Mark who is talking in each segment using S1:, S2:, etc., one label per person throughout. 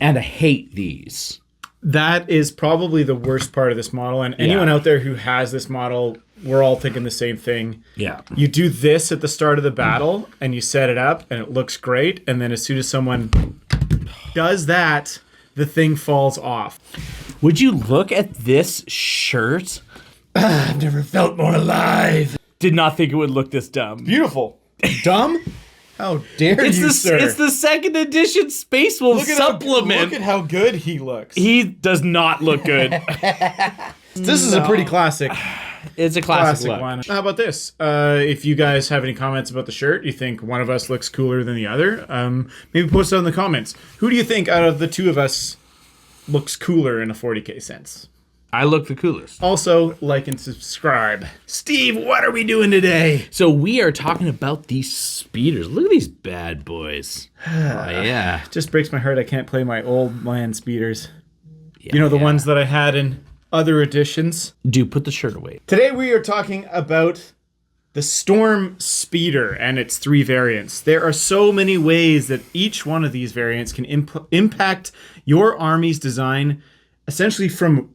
S1: And I hate these.
S2: That is probably the worst part of this model. And anyone out there who has this model, we're all thinking the same thing.
S1: Yeah.
S2: You do this at the start of the battle, and you set it up, and it looks great. And then as soon as someone does that, the thing falls off.
S1: Would you look at this shirt?
S2: I've never felt more alive.
S1: Did not think it would look this dumb.
S2: Beautiful. Dumb? How dare you, sir?
S1: It's the second edition Space Wolf supplement.
S2: Look at how good he looks.
S1: He does not look good.
S2: This is a pretty classic.
S1: It's a classic look.
S2: One. How about this? If you guys have any comments about the shirt, you think one of us looks cooler than the other, maybe post it in the comments. Who do you think out of the two of us looks cooler in a 40K sense?
S1: I look the coolest.
S2: Also, like and subscribe. Steve, what are we doing today?
S1: So we are talking about these speeders. Look at these bad boys. Yeah.
S2: Just breaks my heart I can't play my old man speeders. Yeah, you know, the ones that I had in other editions.
S1: Dude, put the shirt away.
S2: Today we are talking about the Storm Speeder and its 3 variants. There are so many ways that each one of these variants can impact your army's design essentially from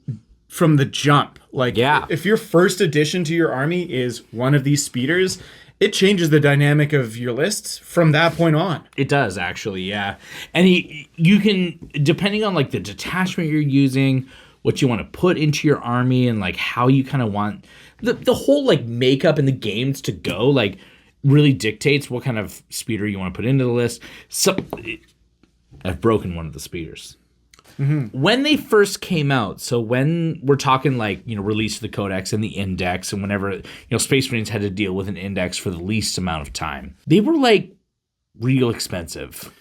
S2: the jump. Like, if your first addition to your army is one of these speeders, it changes the dynamic of your lists from that point on.
S1: It does, actually, yeah. And you can, depending on like the detachment you're using, what you want to put into your army, and like how you kind of want the whole like makeup in the games to go, like really dictates what kind of speeder you want to put into the list. So I've broken one of the speeders. Mm-hmm. When they first came out, so when we're talking like, release of the Codex and the Index, and whenever, Space Marines had to deal with an Index for the least amount of time, they were like real expensive.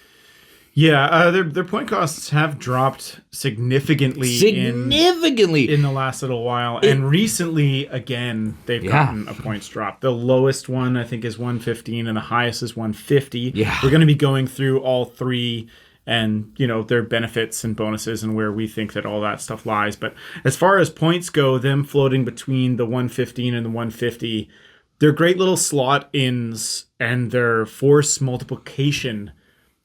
S2: Yeah, their point costs have dropped significantly in the last little while. And recently, again, they've gotten a points drop. The lowest one, I think, is 115, and the highest is 150.
S1: Yeah.
S2: We're going to be going through all 3 and, their benefits and bonuses and where we think that all that stuff lies. But as far as points go, them floating between the 115 and the 150, they're great little slot-ins, and their force multiplication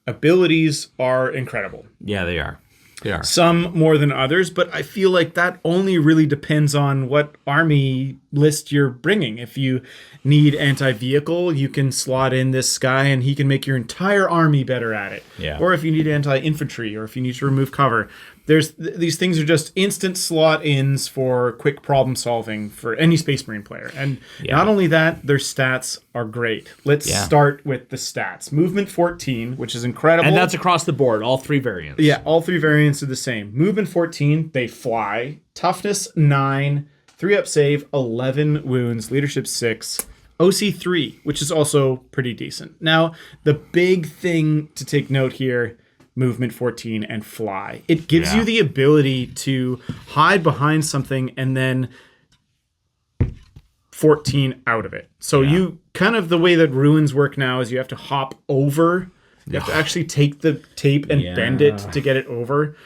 S2: abilities are incredible.
S1: Yeah, they are. They are.
S2: Some more than others, but I feel like that only really depends on what army list you're bringing. If you need anti-vehicle, you can slot in this guy and he can make your entire army better at it.
S1: Yeah.
S2: Or if you need anti-infantry, or if you need to remove cover, these things are just instant slot-ins for quick problem solving for any Space Marine player. And not only that, their stats are great. Let's start with the stats. Movement 14, which is incredible.
S1: And that's across the board, all 3 variants.
S2: Yeah, all 3 variants are the same. Movement 14, they fly. Toughness 9, 3-up save, 11 wounds, leadership 6, OC 3, which is also pretty decent. Now, the big thing to take note here, movement 14 and fly. It gives you the ability to hide behind something and then 14 out of it. So you kind of, the way that ruins work now is you have to hop over. You have to actually take the tape and bend it to get it over.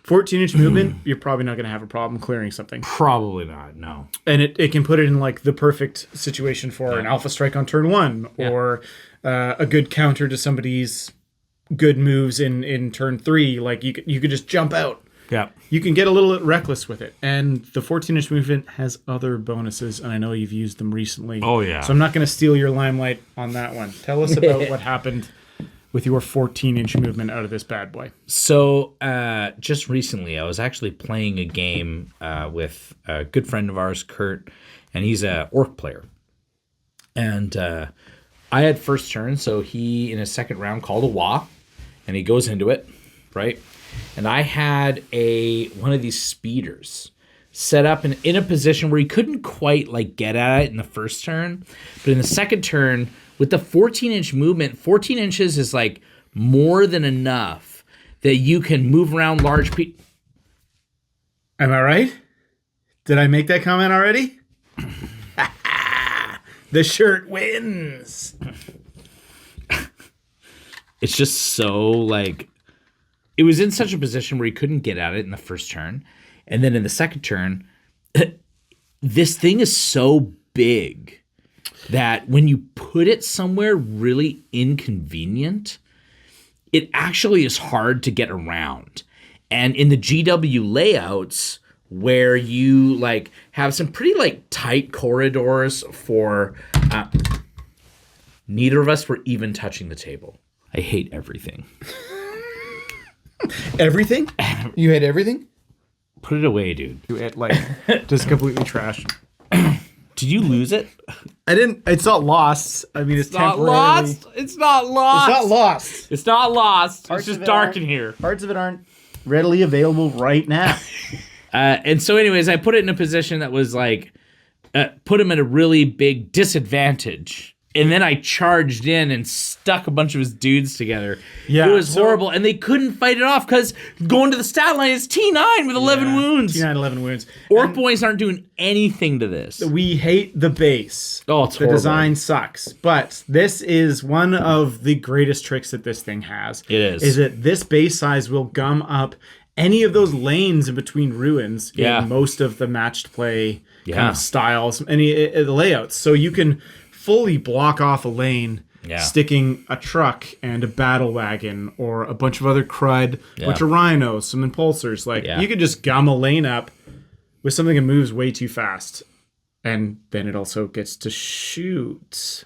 S2: 14-inch movement, you're probably not going to have a problem clearing something.
S1: Probably not, no.
S2: And it can put it in like the perfect situation for an alpha strike on turn 1 or a good counter to somebody's good moves in turn 3. Like you could just jump out.
S1: Yeah.
S2: You can get a little reckless with it. And the 14-inch movement has other bonuses, and I know you've used them recently.
S1: Oh, yeah.
S2: So I'm not going to steal your limelight on that one. Tell us about what happened with your 14-inch movement out of this bad boy.
S1: So just recently, I was actually playing a game with a good friend of ours, Kurt, and he's a orc player. And I had first turn, so he, in his second round, called a Wah, and he goes into it, right? And I had one of these speeders set up in a position where he couldn't quite like get at it in the first turn, but in the second turn, with the 14-inch movement, 14 inches is like more than enough that you can move around large people.
S2: Am I right? Did I make that comment already? The shirt wins.
S1: It's just so like, it was in such a position where he couldn't get at it in the first turn. And then in the second turn, this thing is so big that when you put it somewhere really inconvenient, it actually is hard to get around. And in the GW layouts, where you like have some pretty like tight corridors for neither of us were even touching the table. I hate everything.
S2: Everything? You hate everything?
S1: Put it away, dude.
S2: It like just completely trashed.
S1: Did you lose it?
S2: I didn't. It's not lost. I mean, it's
S1: Not
S2: temporarily.
S1: lost. It's not lost.
S2: It's not lost.
S1: It's not lost.
S2: Parts
S1: it's just
S2: of it
S1: dark
S2: aren't-
S1: in here.
S2: Parts of it aren't readily available right now.
S1: And so, anyways, I put it in a position that was like, put him at a really big disadvantage. And then I charged in and stuck a bunch of his dudes together.
S2: Yeah,
S1: it was
S2: so-
S1: horrible. And they couldn't fight it off because going to the stat line is T9 with 11 wounds.
S2: T9, 11 wounds.
S1: Orc boys aren't doing anything to this.
S2: We hate the base.
S1: Oh, it's
S2: the
S1: horrible.
S2: design sucks. But this is one of the greatest tricks that this thing has.
S1: It is.
S2: Is that this base size will gum up any of those lanes in between ruins in most of the matched play kind of styles, any layouts. So you can fully block off a lane, sticking a truck and a battle wagon or a bunch of other crud, a bunch of rhinos, some impulsors. Like you could just gum a lane up with something that moves way too fast. And then it also gets to shoot.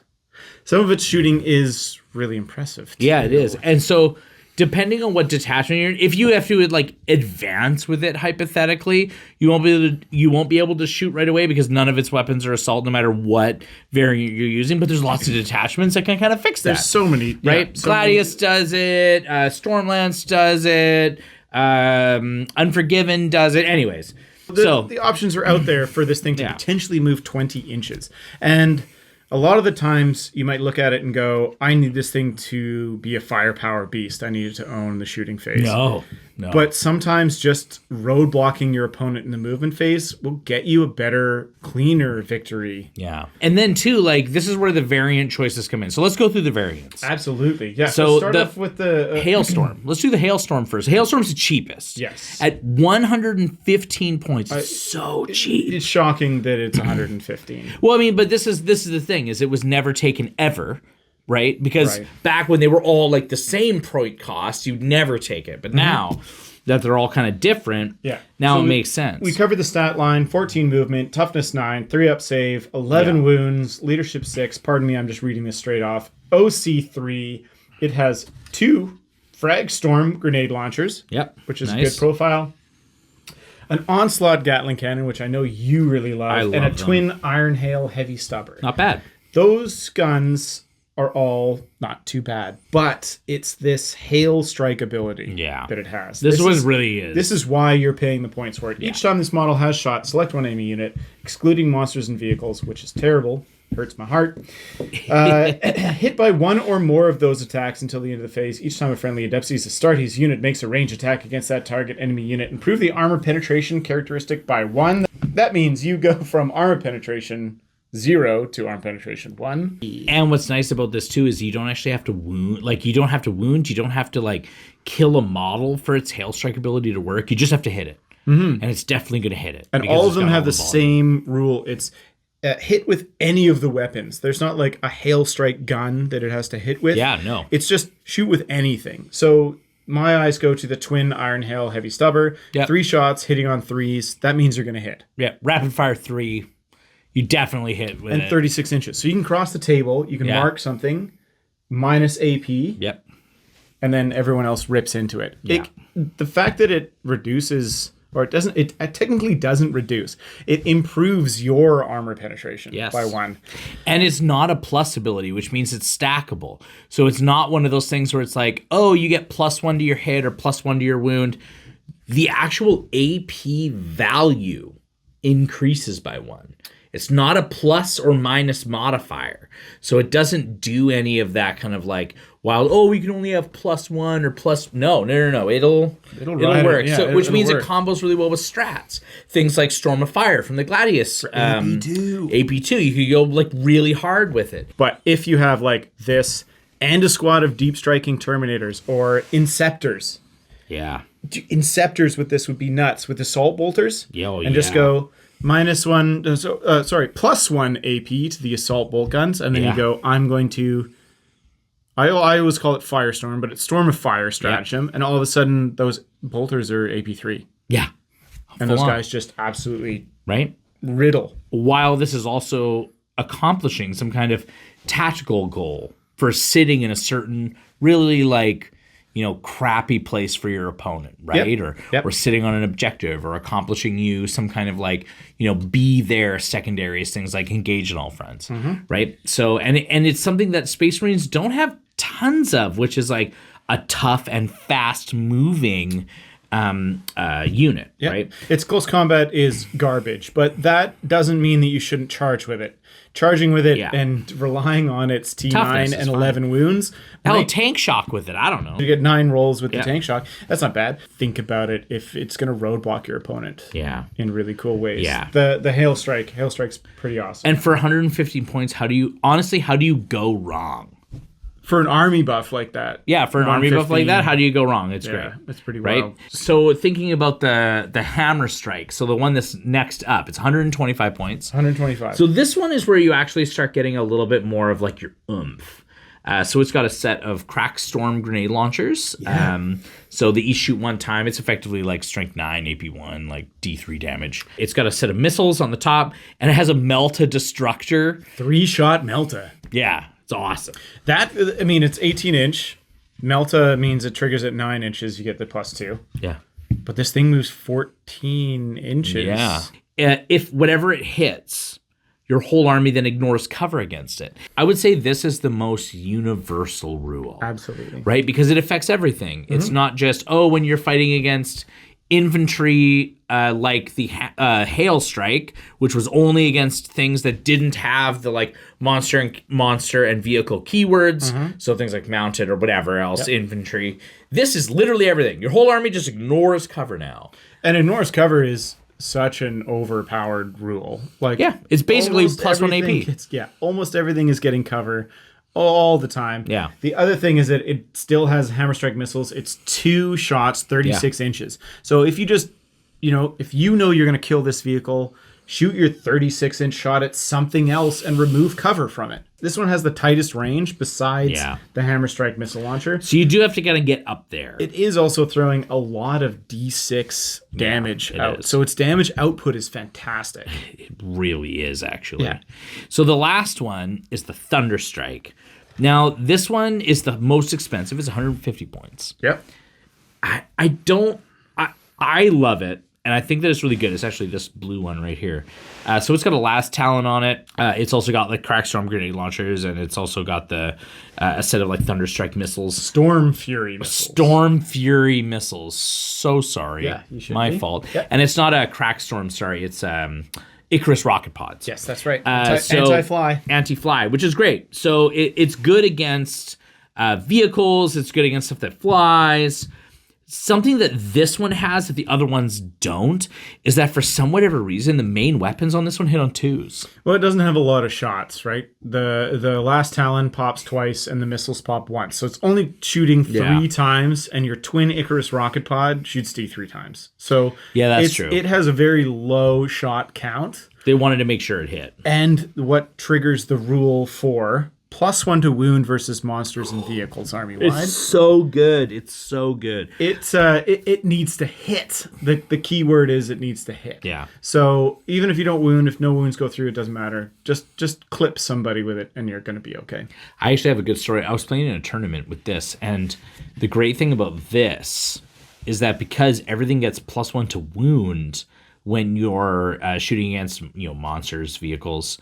S2: Some of its shooting is really impressive, too.
S1: Yeah, it is. And so, depending on what detachment you're in, if you have to like advance with it hypothetically, you won't be able to shoot right away because none of its weapons are assault, no matter what variant you're using. But there's lots of detachments that can kind of fix that.
S2: There's so many,
S1: right? Gladius does it. Stormlance does it. Unforgiven does it. Anyways,
S2: the options are out there for this thing to potentially move 20 inches. And a lot of the times you might look at it and go, I need this thing to be a firepower beast. I need it to own the shooting phase.
S1: No.
S2: But sometimes just roadblocking your opponent in the movement phase will get you a better, cleaner victory.
S1: Yeah. And then too, like, this is where the variant choices come in. So let's go through the variants.
S2: Absolutely. Yeah.
S1: So
S2: start off with the
S1: Hailstorm. Let's do the Hailstorm first. Hailstorm's the cheapest.
S2: Yes.
S1: At 115 points. It's so cheap.
S2: It's shocking that it's 115.
S1: Well, I mean, but this is the thing, is it was never taken ever, right? Because back when they were all like the same point cost, you'd never take it. But now that they're all kind of different, now it makes sense.
S2: We covered the stat line: 14 movement, toughness 9, 3 up save, 11 wounds, leadership 6. Pardon me, I'm just reading this straight off. OC 3. It has 2 frag storm grenade launchers.
S1: Yep,
S2: which is a good profile. An onslaught Gatling cannon, which I know you really love, and a twin iron hail heavy stubber.
S1: Not bad.
S2: Those guns are all not too bad, but it's this hail strike ability that it has.
S1: This really is.
S2: This is why you're paying the points for it. Each time this model has shot, select one enemy unit, excluding monsters and vehicles, which is terrible. Hurts my heart. Hit by one or more of those attacks until the end of the phase. Each time a friendly adept sees a start, his unit makes a range attack against that target enemy unit. Improve the armor penetration characteristic by 1. That means you go from armor penetration 0 to arm penetration 1.
S1: And what's nice about this too is you don't actually have to wound. Like, you don't have to wound. You don't have to like kill a model for its hailstrike ability to work. You just have to hit it, and it's definitely going to hit it.
S2: And all of them have the same rule. It's hit with any of the weapons. There's not like a hailstrike gun that it has to hit with.
S1: Yeah, no.
S2: It's just shoot with anything. So my eyes go to the twin iron hail heavy stubber. 3 shots hitting on 3s. That means you're going to hit.
S1: Yeah, rapid fire 3. You definitely hit with it.
S2: 36 inches. So you can cross the table. You can mark something, minus AP.
S1: Yep.
S2: And then everyone else rips into it.
S1: Yeah.
S2: The fact that it reduces, or it doesn't, it technically doesn't reduce. It improves your armor penetration by 1.
S1: And it's not a plus ability, which means it's stackable. So it's not one of those things where it's like, oh, you get +1 to your hit or +1 to your wound. The actual AP value increases by 1. It's not a plus or minus modifier. So it doesn't do any of that kind of like, well, we can only have +1 or plus. No. It'll work. Which means it combos really well with strats. Things like Storm of Fire from the Gladius. AP2. AP2. You could go like really hard with it.
S2: But if you have like this and a squad of deep striking Terminators or Inceptors.
S1: Yeah.
S2: Inceptors with this would be nuts with assault bolters.
S1: And
S2: just go +1 AP to the assault bolt guns, and then you go, I'm going to I always call it Firestorm, but it's Storm of Fire stratagem, and all of a sudden those bolters are AP3.
S1: Yeah.
S2: And those guys just absolutely
S1: right?
S2: riddle.
S1: While this is also accomplishing some kind of tactical goal for sitting in a certain really like, crappy place for your opponent, right? Or sitting on an objective or accomplishing you some kind of like, be there secondaries, things like engage in all fronts, right? So, and it's something that Space Marines don't have tons of, which is like a tough and fast moving unit, right?
S2: Its close combat is garbage, but that doesn't mean that you shouldn't charge with it. Charging with it and relying on its T9 and 11 wounds.
S1: Hell, tank shock with it. I don't know.
S2: You get 9 rolls with the tank shock. That's not bad. Think about it if it's going to roadblock your opponent. In really cool ways.
S1: Yeah.
S2: The hailstrike's pretty awesome.
S1: And for 115 points, how do you go wrong?
S2: For an army buff like that.
S1: Yeah, for an army buff like that, how do you go wrong? It's great.
S2: It's pretty
S1: right?
S2: wild.
S1: So thinking about the hammerstrike, so the one that's next up, it's 125 points.
S2: 125.
S1: So this one is where you actually start getting a little bit more of like your oomph. So it's got a set of crack storm grenade launchers. So they each shoot one time. It's effectively like strength 9, AP1, like D3 damage. It's got a set of missiles on the top, and it has a Melta destructor.
S2: 3-shot Melta.
S1: Yeah. It's awesome.
S2: It's 18-inch. Melta means it triggers at 9 inches. You get the +2.
S1: Yeah.
S2: But this thing moves 14 inches.
S1: Yeah. If whatever it hits, your whole army then ignores cover against it. I would say this is the most universal rule.
S2: Absolutely.
S1: Right? Because it affects everything. It's not just, when you're fighting against infantry like the hailstrike, which was only against things that didn't have the like monster and vehicle keywords, so things like mounted or whatever else infantry. This is literally everything. Your whole army just ignores cover now,
S2: and ignores cover is such an overpowered rule. Like
S1: it's basically +1 AP.
S2: Almost everything is getting cover all the time.
S1: Yeah.
S2: The other thing is that it still has hammerstrike missiles. It's 2 shots, 36 inches. So if you just, if you're going to kill this vehicle, shoot your 36-inch shot at something else and remove cover from it. This one has the tightest range besides the hammerstrike missile launcher.
S1: So you do have to kind of get up there.
S2: It is also throwing a lot of D6 damage out. So its damage output is fantastic.
S1: It really is, actually. Yeah. So the last one is the thunderstrike. Now, this one is the most expensive. It's 150 points.
S2: Yep.
S1: I love it, and I think that it's really good. It's actually this blue one right here. So it's got a last talon on it. It's also got like crack storm grenade launchers, and it's also got the a set of like thunderstrike missiles.
S2: Storm Fury missiles. So sorry. Yeah, you should My fault. Yep.
S1: And it's not a crack storm, sorry. It's Icarus rocket pods.
S2: Yes, that's right.
S1: Anti-fly, which is great. So it's good against vehicles. It's good against stuff that flies. Something that this one has that the other ones don't is that for some whatever reason, the main weapons on this one hit on 2s.
S2: Well, it doesn't have a lot of shots, right? The last talon pops twice and the missiles pop once. So it's only shooting 3 times, and your twin Icarus rocket pod shoots D3 times. So
S1: that's true.
S2: It has a very low shot count.
S1: They wanted to make sure it hit.
S2: And what triggers the rule for +1 to wound versus monsters and vehicles army-wide.
S1: It's so good. It
S2: needs to hit. The key word is it needs to hit.
S1: Yeah.
S2: So even if you don't wound, if no wounds go through, it doesn't matter. Just clip somebody with it and you're going to be okay.
S1: I actually have a good story. I was playing in a tournament with this, and the great thing about this is that because everything gets +1 to wound when you're shooting against monsters, vehicles,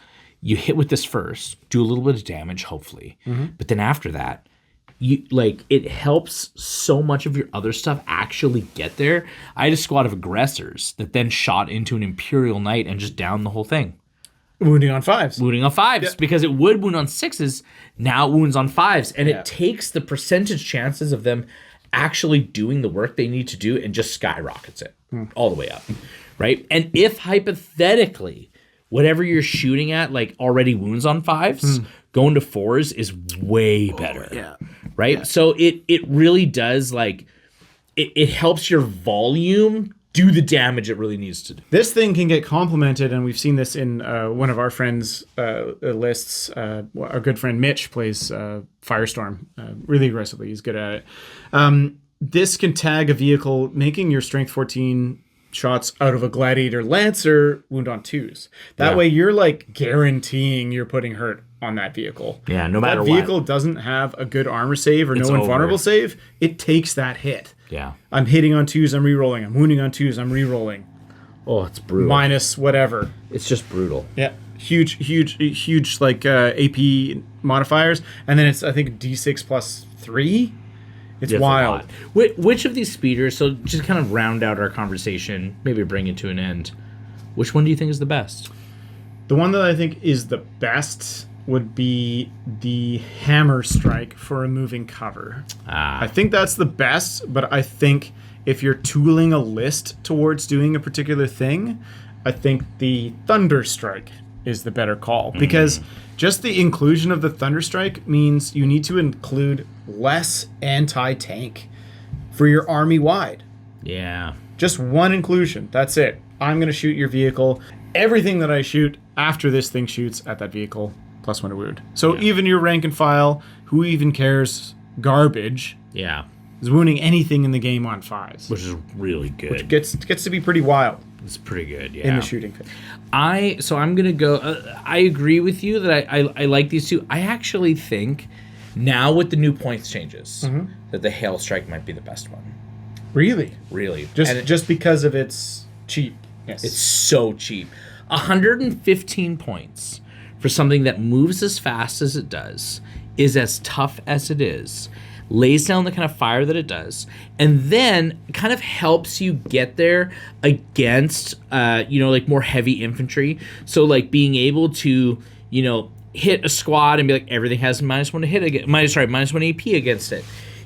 S1: you hit with this first, do a little bit of damage, hopefully. But then after that, it helps so much of your other stuff actually get there. I had a squad of aggressors that then shot into an Imperial Knight and just downed the whole thing.
S2: Wounding on 5s.
S1: Because it would wound on 6s. Now it wounds on 5s. And it takes the percentage chances of them actually doing the work they need to do and just skyrockets it all the way up. Right? And if hypothetically whatever you're shooting at, like already wounds on 5s, going to 4s is way better. Right? Yeah. So it really does, like, it helps your volume do the damage it really needs to do.
S2: This thing can get complemented, and we've seen this in one of our friends' lists. Our good friend Mitch plays Firestorm really aggressively. He's good at it. This can tag a vehicle, making your strength 14 shots out of a gladiator lancer wound on 2s. That way you're like guaranteeing you're putting hurt on that vehicle.
S1: Yeah, no matter
S2: what. That vehicle doesn't have a good armor save or no invulnerable save, it takes that hit.
S1: Yeah. I'm
S2: hitting on 2s, I'm rerolling. I'm wounding on 2s, I'm rerolling.
S1: Oh, it's brutal.
S2: Minus whatever.
S1: It's just brutal.
S2: Yeah. Huge like AP modifiers. And then it's, I think, D6 plus 3. It's wild.
S1: Which of these speeders, so just kind of round out our conversation, maybe bring it to an end, which one do you think is the best?
S2: The one that I think is the best would be the hammerstrike for removing cover. I think that's the best, but I think if you're tooling a list towards doing a particular thing, I think the thunderstrike is the better call. Because just the inclusion of the thunderstrike means you need to include less anti-tank for your army wide.
S1: Yeah.
S2: Just one inclusion. That's it. I'm going to shoot your vehicle. Everything that I shoot after this thing shoots at that vehicle, +1 to wound. So even your rank and file, who even cares, garbage, is wounding anything in the game on 5s.
S1: Which is really good.
S2: Which gets to be pretty wild.
S1: It's pretty good, yeah.
S2: In the shooting phase.
S1: So I'm going to go, I agree with you that I like these two. I actually think now with the new points changes, that the hailstrike might be the best one.
S2: Really?
S1: Really.
S2: Just because of its cheap. Yes.
S1: It's so cheap. 115 points for something that moves as fast as it does, is as tough as it is, lays down the kind of fire that it does, and then kind of helps you get there against, like more heavy infantry. So like being able to, hit a squad and be like, everything has -1 to hit against, -1 AP against it.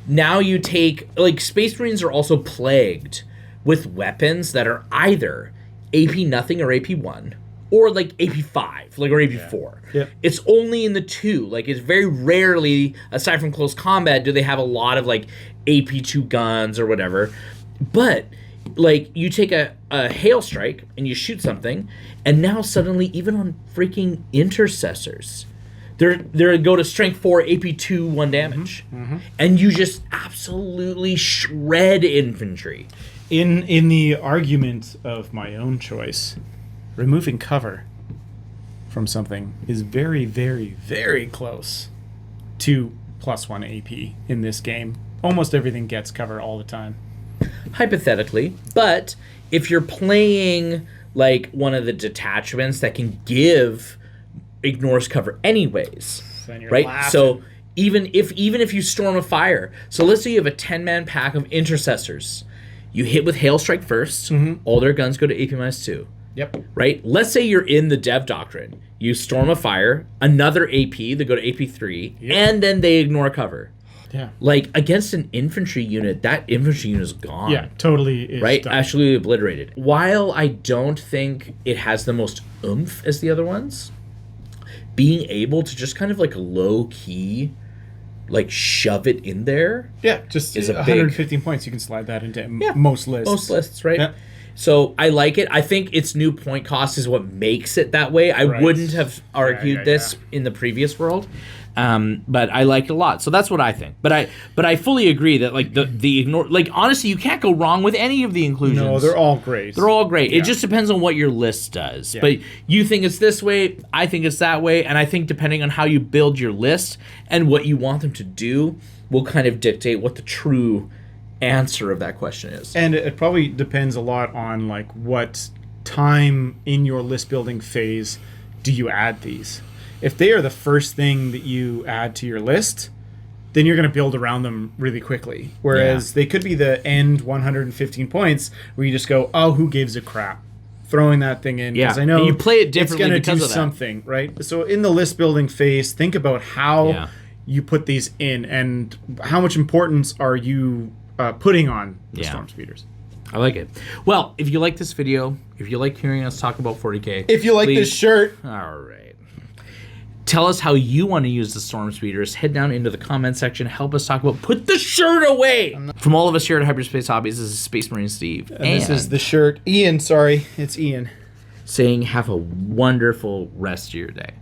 S1: Now you take, like, Space Marines are also plagued with weapons that are either AP nothing or AP 1, or like AP 5, like, or AP 4.
S2: Yep.
S1: It's only in the 2. Like, it's very rarely, aside from close combat, do they have a lot of like AP 2 guns or whatever. But like, you take a hail strike and you shoot something, and now suddenly, even on freaking intercessors, they're go to strength 4, AP 2, 1 damage, and you just absolutely shred infantry.
S2: In the argument of my own choice, removing cover from something is very, very, very close to +1 AP in this game. Almost everything gets cover all the time.
S1: Hypothetically, but if you're playing like one of the detachments that can ignores cover anyways, right?
S2: Laughing.
S1: So even if you storm a fire, so let's say you have a 10-man pack of intercessors, you hit with hailstrike first, all their guns go to AP -2.
S2: Yep.
S1: Right? Let's say you're in the dev doctrine. You storm a fire, another AP, they go to AP 3, and then they ignore cover.
S2: Yeah.
S1: Like, against an infantry unit, that infantry unit is gone.
S2: Yeah, totally is
S1: right?
S2: done.
S1: Absolutely obliterated. While I don't think it has the most oomph as the other ones, being able to just kind of like low-key, like, shove it in there.
S2: Yeah, just
S1: is
S2: 115 points. You can slide that into most lists.
S1: Most lists, right?
S2: Yeah.
S1: So I like it. I think its new point cost is what makes it that way. I wouldn't have argued this in the previous world, but I like it a lot. So that's what I think. But I fully agree that like the ignore, like, honestly, you can't go wrong with any of the inclusions.
S2: No, they're all great.
S1: They're all great. Yeah. It just depends on what your list does. Yeah. But you think it's this way, I think it's that way, and I think depending on how you build your list and what you want them to do will kind of dictate what the true answer of that question is.
S2: And it probably depends a lot on like what time in your list building phase do you add these. If they are the first thing that you add to your list, then you're going to build around them really quickly. Whereas they could be the end 115 points where you just go, oh, who gives a crap? Throwing that thing in, because I know
S1: and you play it differently
S2: it's going to
S1: because
S2: do
S1: of that.
S2: something, right? So in the list building phase, think about how you put these in and how much importance are you putting on the storm speeders.
S1: I like it. Well, if you like this video, if you like hearing us talk about 40K,
S2: if you like this shirt,
S1: all right, Tell us how you want to use the storm speeders. Head down into the comment section. Help us talk about put the shirt away. From all of us here at Hyperspace Hobbies, this is Space Marine Steve.
S2: And this is the shirt. Ian, sorry. It's Ian.
S1: Saying have a wonderful rest of your day.